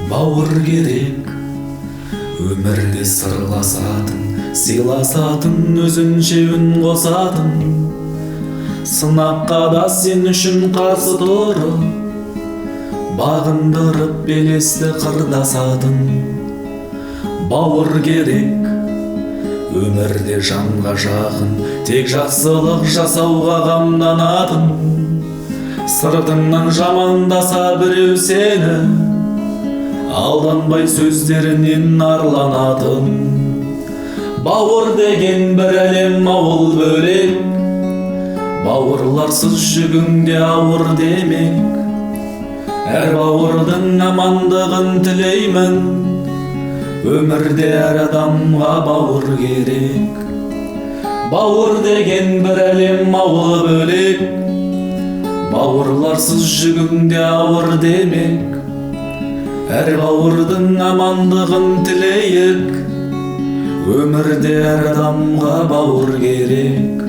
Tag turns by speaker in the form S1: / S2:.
S1: Бауыр керек, өмірде сырласатын, сыйласатын, өзінше үн қосатын. Сынаққа да сен үшін қарсы тұрып, бағындырып белесті қырдасатын. Бауыр керек, өмірде жанға жақын, тек жақсылық жасауға қамданатын. Сыртыңнан жамандаса біреу сені, алданбай сөздерінен арланатын. Бауыр деген бір әлем, ауыл бөлек, бауырларсыз жүгіңде ауыр демек. Әр бауырдың амандығын тілеймін, өмірде әр адамға бауыр керек. Бауыр деген бір әлем, ауыл бөлек, бауырларсыз жүгіңде ауыр демек. Әр бауырдың амандығын тілейік, өмірде әр адамға бауыр керек.